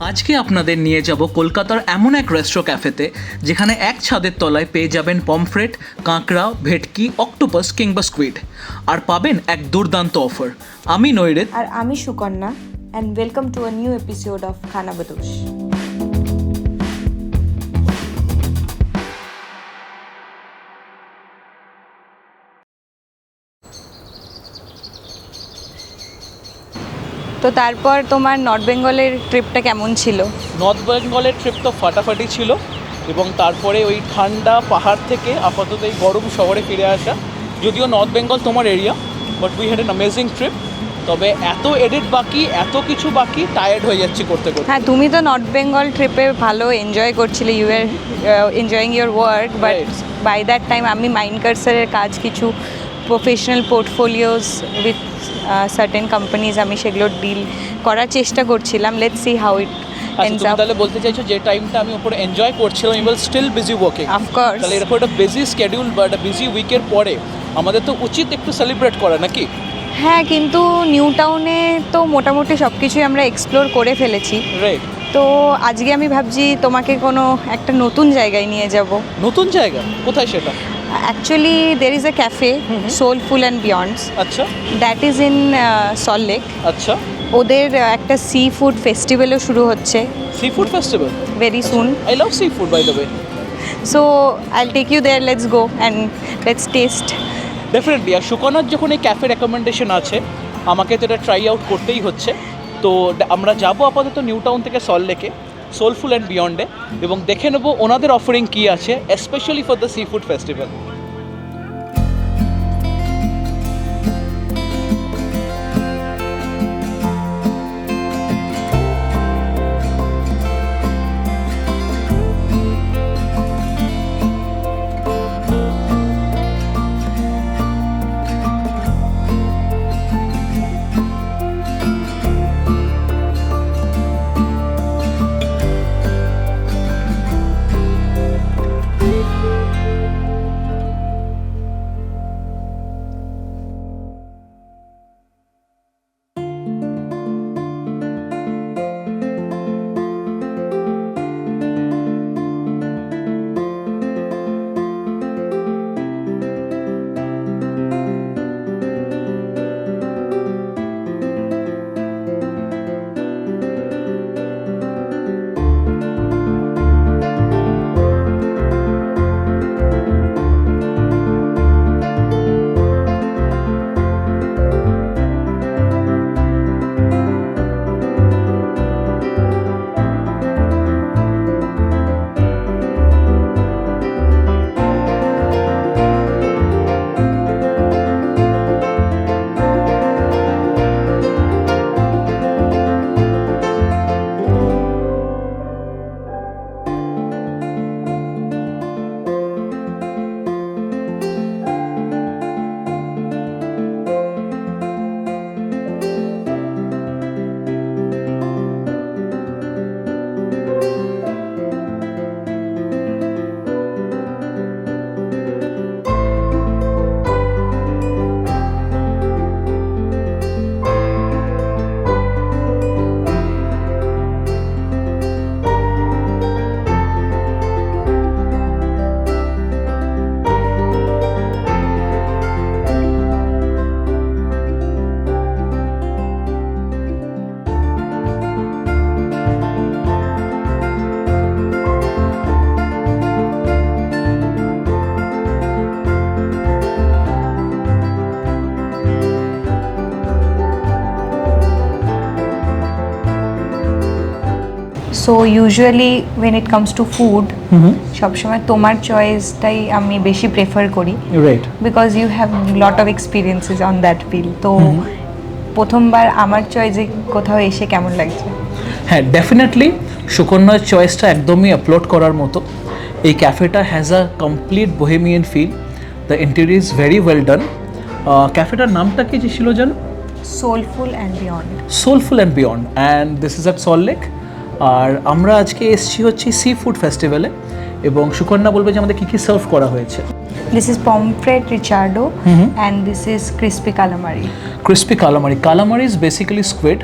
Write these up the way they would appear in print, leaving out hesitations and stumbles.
আজকে আপনাদের নিয়ে যাব কলকাতার এমন এক রেস্ট্রো ক্যাফেতে যেখানে এক ছাদের তলায় পেয়ে যাবেন পমফ্রেট, কাঁকড়া, ভেটকি, অক্টোপাস কিংবা স্কুইড, আর পাবেন এক দুর্দান্ত অফার। আমি নৈরেত আর আমি Sukanya, and welcome to a new episode of খানা বদোশ। তো তারপর তোমার নর্থ বেঙ্গলের ট্রিপটা কেমন ছিল? নর্থ বেঙ্গলের ট্রিপ তো ফাটাফাটি ছিল, এবং তারপরে ওই ঠান্ডা পাহাড় থেকে আপাতত এই গরম শহরে ফিরে আসা। যদিও নর্থ বেঙ্গল তোমার area, but we had an amazing trip. তবে এত এডিট বাকি, এত কিছু বাকি, টায়ার্ড হয়ে যাচ্ছি করতে করতে। হ্যাঁ, তুমি তো নর্থ বেঙ্গল ট্রিপে ভালো এনজয় করছিলে, you are enjoying your work, but by that time আমি মাইন্ড কার্সারের কাজ কিছু professional portfolios with certain companies আমি সেগুলো ডিল করার চেষ্টা করছিলাম। Let's see how it ends up. তাহলে বলতে চাইছো যে টাইমটা আমি উপরে এনজয় করছিলাম, you will still busy working? Of course. তাহলে এরকম একটা বিজি শিডিউল বা একটা বিজি উইকের পরে আমাদের তো উচিত একটু সেলিব্রেট করা, নাকি? হ্যাঁ, কিন্তু নিউ টাউনে তো মোটামুটি সব কিছুই আমরা এক্সপ্লোর করে ফেলেছি। রাইট। তো আজকে আমি ভাবছি তোমাকে কোনো একটা নতুন জায়গায় নিয়ে যাব। নতুন জায়গা? কোথায় সেটা? Actually, there is a cafe, Soulful and Beyond. আচ্ছা That is in Salt Lake. আচ্ছা। ওদের একটা সি ফুড ফেস্টিভ্যালও শুরু হচ্ছে sea food festival? Very soon. I love seafood, by the way. So I'll take you there. Let's go and let's taste. Definitely. আর সুকনার যখন এই ক্যাফে রেকমেন্ডেশন আছে, আমাকে তো এটা ট্রাই আউট করতেই হচ্ছে। তো আমরা যাবো আপাতত নিউ টাউন থেকে সল্ট লেকে, সোলফুল অ্যান্ড বিয়ন্ডে, এবং দেখে নেবো ওনাদের অফারিং কী আছে, specially for the sea food festival. So usually when it comes to food সবসময় তোমার চয়েসটাই আমি বেশি প্রেফার করি, right, because you have lot of experiences on that field. তো প্রথমবার আমার চয়েসে কোথাও এসে কেমন লাগছে? হ্যাঁ, ডেফিনেটলি সুকন্যার চয়েসটা একদমই আপলোড করার মতো। এই ক্যাফেটা has a complete bohemian feel, the interior is very well done. ক্যাফেটার নামটা কি ছিল জানো? Soulful and Beyond. Soulful and Beyond, and this is at Salt Lake. আর আমরা আজকে এসেছি হচ্ছে সি ফুড ফেস্টিভ্যালে, এবং সুকন্যা বলবে যে আমাদের কী কী সার্ভ করা হয়েছে। This is Pomfret, Recheado, and this is crispy Calamari. Crispy Calamari. Calamari is basically squid,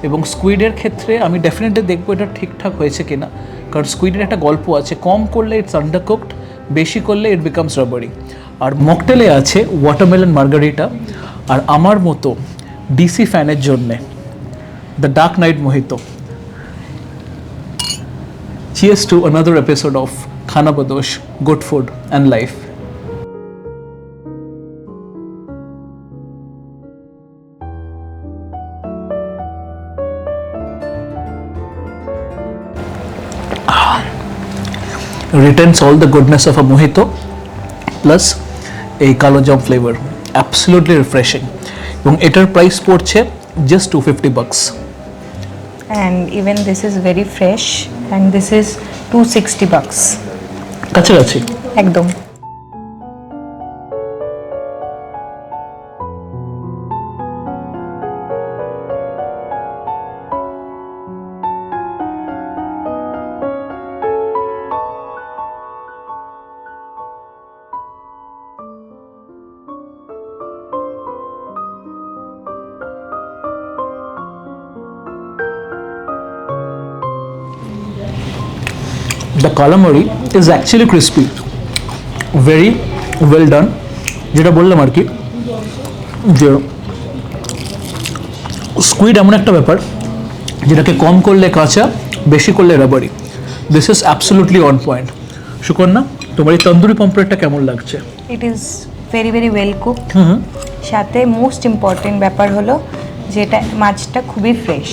এবং স্কুইডের ক্ষেত্রে আমি ডেফিনেটলি দেখবো এটা ঠিকঠাক হয়েছে কিনা, কারণ স্কুইডের একটা গল্প আছে, কম করলে ইটস আন্ডারকুকড, বেশি করলে ইট বিকামস রাবারি। আর মকটেলে আছে ওয়াটারমেলন মার্গারিটা, আর আমার মতো ডিসি ফ্যানের জন্যে the dark night mojito. Cheers to another episode of Khana Badosh, Good Food and Life. Retains all the goodness of a mojito plus a kalo jam flavor. Absolutely refreshing. এবং এটার price পড়ছে just $250. And even this is very fresh and this is $260. কাছাকাছি একদম। The calamari is actually crispy, very well done. যেটা বললাম আর কি, যে squid এমন একটা ব্যাপার যেটাকে কম করলে কাঁচা, বেশি করলে রাবারি। This is absolutely on point. Sukanya, তোমার এই তন্দুরি পমফ্রেটটা কেমন লাগছে? It is very very well cooked. সাথে মোস্ট ইম্পর্টেন্ট ব্যাপার হলো যেটা মাছটা খুবই fresh,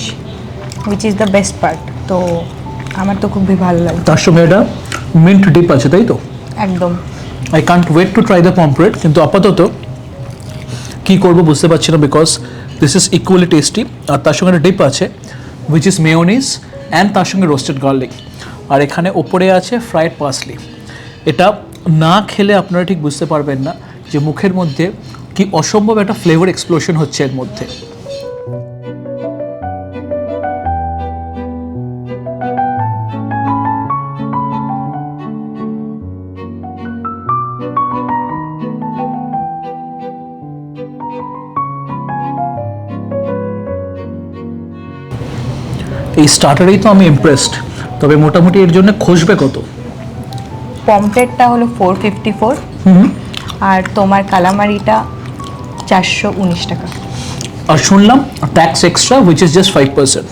which is the best part. তো আমার তো খুবই ভালো লাগে। তার সঙ্গে এটা মিন্ট ডিপ আছে, তাই তো? একদম। I can't wait to try the pomfret, কিন্তু আপাতত কী করবো বুঝতে পারছি না, because this is equally tasty. আর তার সঙ্গে একটা ডিপ আছে উইচ ইজ মেয়োনিজ অ্যান্ড তার সঙ্গে রোস্টেড গার্লিক, আর এখানে ওপরে আছে ফ্রাইড পার্সলি। এটা না খেলে আপনারা ঠিক বুঝতে পারবেন না যে মুখের মধ্যে কি অসম্ভব একটা ফ্লেভার এক্সপ্লোশন হচ্ছে এর মধ্যে। এই স্টার্টারেই তো আমি ইমপ্রেসড, তবে মোটামুটি এর জন্য খসবে কত? পমফ্রেটটা হলো 454, আর তোমার কালামারিটা 419 টাকা। আর শুনলাম tax extra which is just 5%।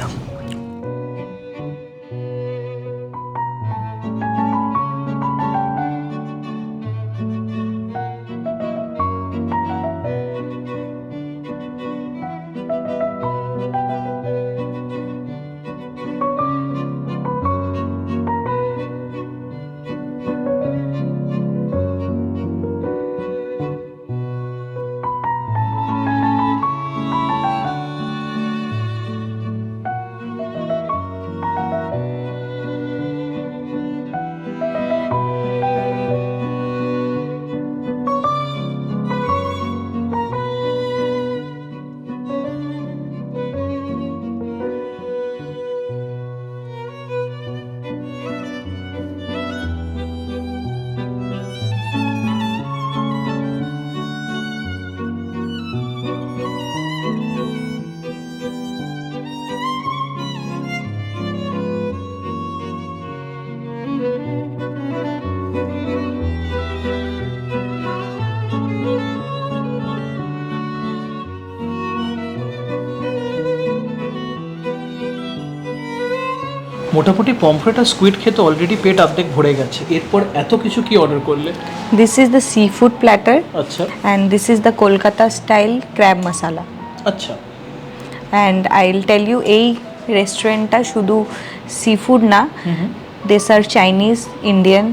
মোটামুটি পমফ্রেট আর স্কুইড খেতে অলরেডি পেট অর্ধেক ভরে গেছে, এরপর এত কিছু কি অর্ডার করলে? This is the sea food platter. আচ্ছা। And this is the Kolkata style crab masala. আচ্ছা। And I will tell you, এই রেস্টুরেন্টটা শুধু সি ফুড না, they serve Chinese, Indian,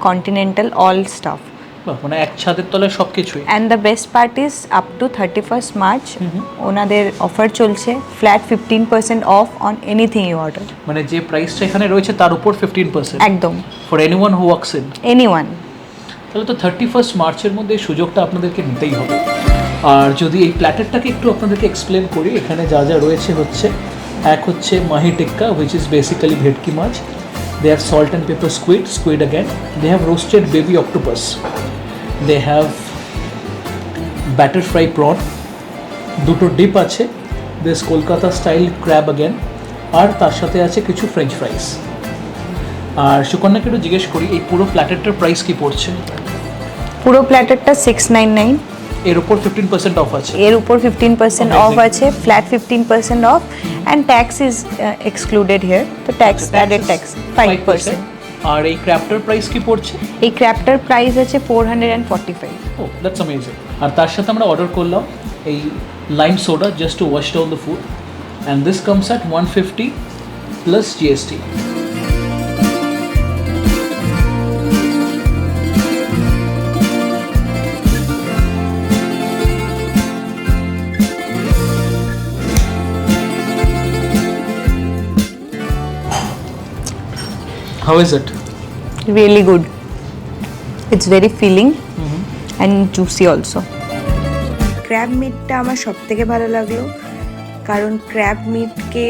continental, all stuff. মানে এক ছাদের তলায় সব কিছুই। And the best part is up to 31st March ওনাদের অফার চলছে, flat 15% off on anything you order. মানে যে প্রাইসটা এখানে রয়েছে তার উপর 15%। একদম। For anyone who walks in. Anyone. তাহলে তো 31st মার্চের মধ্যে এই সুযোগটা আপনাদেরকে নিতেই হবে। আর যদি এই প্ল্যাটারটাকে একটু আপনাদেরকে এক্সপ্লেন করি, এখানে যা যা রয়েছে হচ্ছে, এক হচ্ছে মাহি টিক্কা হুইচ ইজ বেসিক্যালি ভেটকি মাছ। They have salt and pepper squid again. They have roasted baby octopus. They have batter fry prawn. দুটো ডিপ আছে, this Kolkata style crab again, আর তার সাথে আছে কিছু ফ্রেঞ্চ ফ্রাইস। আর সুকন্যাকে একটু জিজ্ঞেস করি এই পুরো প্ল্যাটারটার প্রাইস কি পড়ছে? পুরো প্ল্যাটারটা 699। এর উপর 15% অফ আছে? এর উপর 15% অফ আছে, flat 15% of, and tax is excluded here, তো ট্যাক্স অ্যাডেড ট্যাক্স 5%। আর এই ক্র্যাবটার প্রাইস কি পড়ছে? এই ক্র্যাবটার প্রাইস আছে 445। ও দ্যাটস অ্যামেজিং। আর তার সাথে আমরা অর্ডার করলাম এই lime soda just two wash down the food, and this comes at 150 plus GST। How is it? Really good. It's very filling and juicy also. Crab মিটটা আমার সব থেকে ভালো লাগলো, কারণ ক্র্যাব মিটকে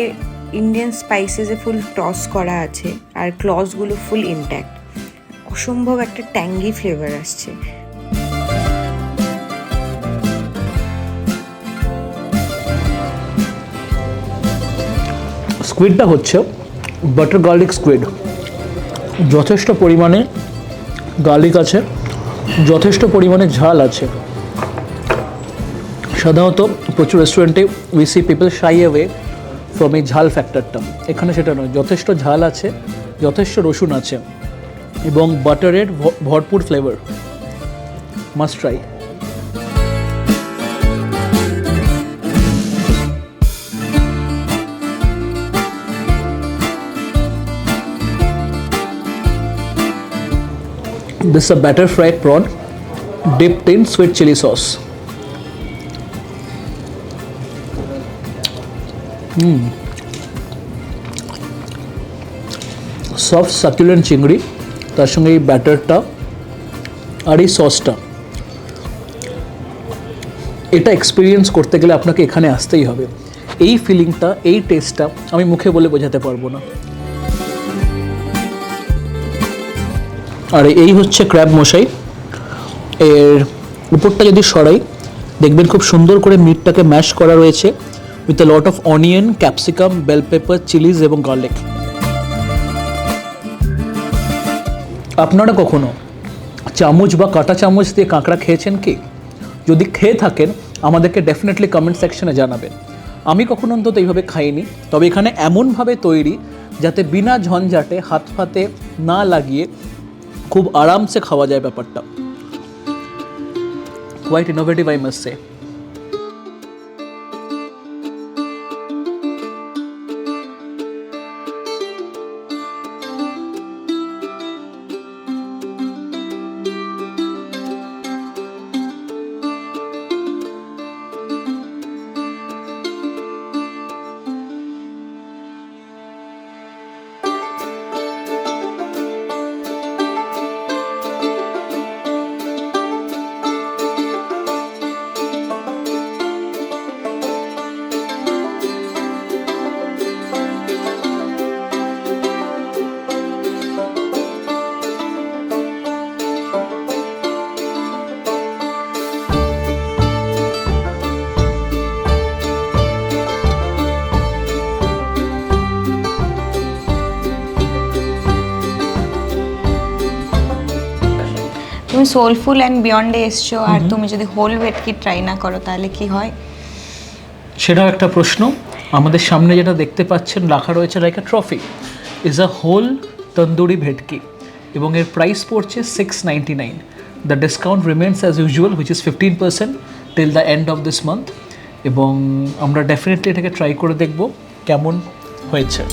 ইন্ডিয়ান স্পাইসেসে ফুল টস করা আছে আর ক্লসগুলো ফুল ইনট্যাক্ট, অসম্ভব একটা ট্যাঙ্গি ফ্লেভার আসছে। স্কুইডটা হচ্ছে বাটার গার্লিক স্কুইড, যথেষ্ট পরিমাণে গার্লিক আছে, যথেষ্ট পরিমাণে ঝাল আছে। সাধারণত প্রচুর রেস্টুরেন্টে we see people shy away from এই ঝাল ফ্যাক্টরটা, এখানে সেটা নয়, যথেষ্ট ঝাল আছে, যথেষ্ট রসুন আছে এবং বাটারের ভরপুর flavour. Must try. This is a batter fried prawn dipped in sweet chili sauce. Soft succulent চিংড়ি, তার সঙ্গে এই ব্যাটারটা আর এই সসটা, এটা এক্সপিরিয়েন্স করতে গেলে আপনাকে এখানে আসতেই হবে। এই ফিলিংটা, এই টেস্টটা আমি মুখে বলে বোঝাতে পারবো না। আর এই হচ্ছে ক্র্যাব মশাই, এর উপরটা যদি সরাই দেখবেন খুব সুন্দর করে মিটটাকে ম্যাশ করা রয়েছে with a lot of onion, capsicum, bell pepper, chillies এবং গার্লিক। আপনারা কখনো চামচ বা কাঁটা চামচ দিয়ে কাঁকড়া খেয়েছেন কি? যদি খেয়ে থাকেন আমাদেরকে ডেফিনেটলি কমেন্ট সেকশনে জানাবেন। আমি কখনো অন্তত এইভাবে খাইনি, তবে এখানে এমনভাবে তৈরি যাতে বিনা ঝঞ্ঝাটে হাত ফাতে না লাগিয়ে খুব আরামসে খাওয়া যায় ব্যাপারটা। Quite innovative I must say. তুমি সোলফুল অ্যান্ড বিয়ন্ডে এসছো, আর তুমি যদি হোল ভেটকি ট্রাই না করো তাহলে কি হয়? সেটাও একটা প্রশ্ন। আমাদের সামনে যেটা দেখতে পাচ্ছেন রাখা রয়েছে like a trophy, is a whole tandoori bhetki এবং এর প্রাইস পড়ছে 699। The discount remains as usual which is 15% till the end of this month, এবং আমরা ডেফিনেটলি এটাকে ট্রাই করে দেখব কেমন হয়েছে।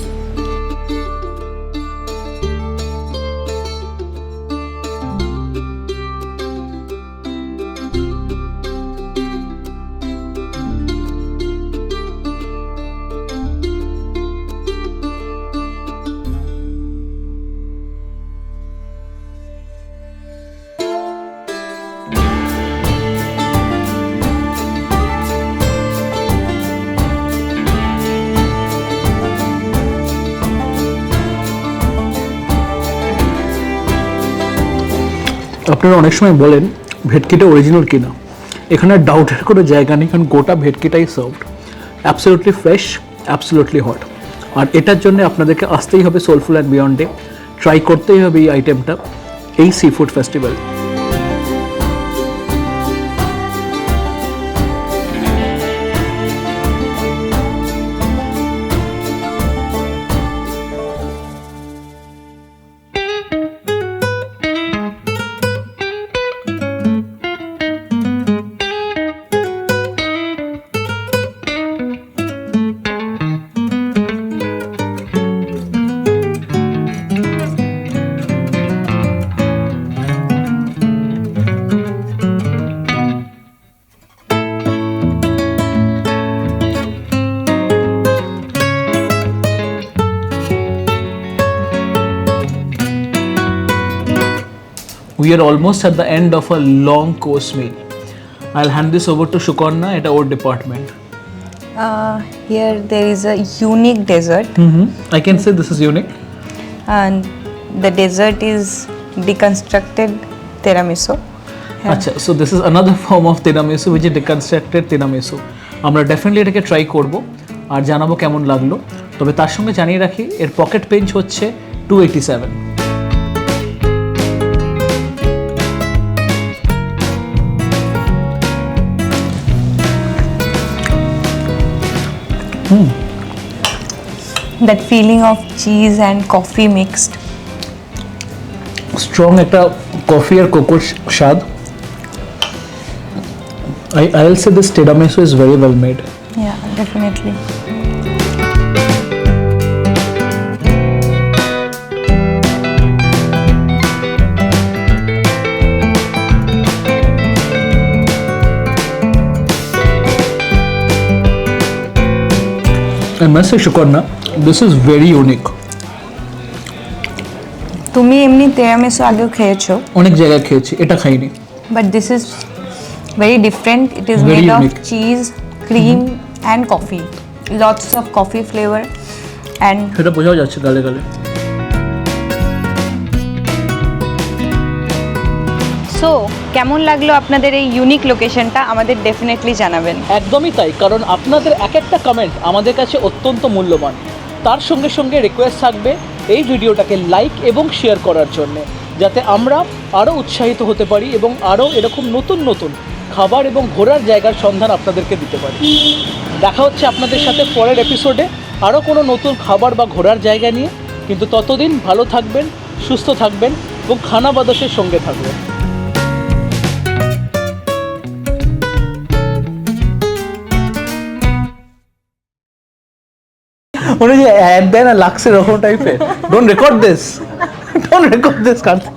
আপনারা অনেক সময় বলেন ভেটকিটা অরিজিনাল কিনা, এখানে ডাউটের কোনো জায়গা নেই, কারণ গোটা ভেটকিটাই served. Absolutely fresh, absolutely hot. আর এটার জন্য আপনাদেরকে আসতেই হবে সোলফুল অ্যান্ড বিয়ন্ডে, ট্রাই করতেই হবে এই আইটেমটা, এই sea food festival. We are almost at the end of a long course meal. I'll hand this over to Shukarna at our department. Here there is a unique dessert, I can say this is unique. and the dessert is deconstructed tiramisu. আচ্ছা, so this is another form of tiramisu which is deconstructed tiramisu. আমরা definitely এটাকে try করব আর জানাবো কেমন লাগলো। তবে তার সঙ্গে জানিয়ে রাখি এর পকেট পেঞ্চ হচ্ছে 287। That feeling of cheese and coffee mixed. Strong একটা কফি আর কোকোর স্বাদ। I'll say this tiramisu is very well made. Yeah, definitely. I must say, Shukarna, this is very unique. তুমি এমনি tiramisu আগেও খেয়েছো, অনেক জায়গায় খেয়েছি, এটা খাইনি। but this is very different. It is Very made unique. of cheese, cream and coffee. Lots of coffee flavor and সেটা বোঝাও যাচ্ছে গালে গালে। সো কেমন লাগলো আপনাদের এই ইউনিক লোকেশনটা আমাদের ডেফিনেটলি জানাবেন। একদমই তাই, কারণ আপনাদের এক একটা কমেন্ট আমাদের কাছে অত্যন্ত মূল্যবান। তার সঙ্গে সঙ্গে রিকোয়েস্ট থাকবে এই ভিডিওটাকে লাইক এবং শেয়ার করার জন্য, যাতে আমরা আরও উৎসাহিত হতে পারি এবং আরও এরকম নতুন নতুন খাবার এবং ঘোরার জায়গার সন্ধান আপনাদেরকে দিতে পারি। দেখা হচ্ছে আপনাদের সাথে পরের এপিসোডে আরও কোনো নতুন খাবার বা ঘোরার জায়গা নিয়ে। কিন্তু ততদিন ভালো থাকবেন, সুস্থ থাকবেন এবং খানা বাদশের সঙ্গে থাকবেন। মনে হয় অ্যাড দেয় না, লাগছে এরকম টাইপের। Don't record this, Kartik.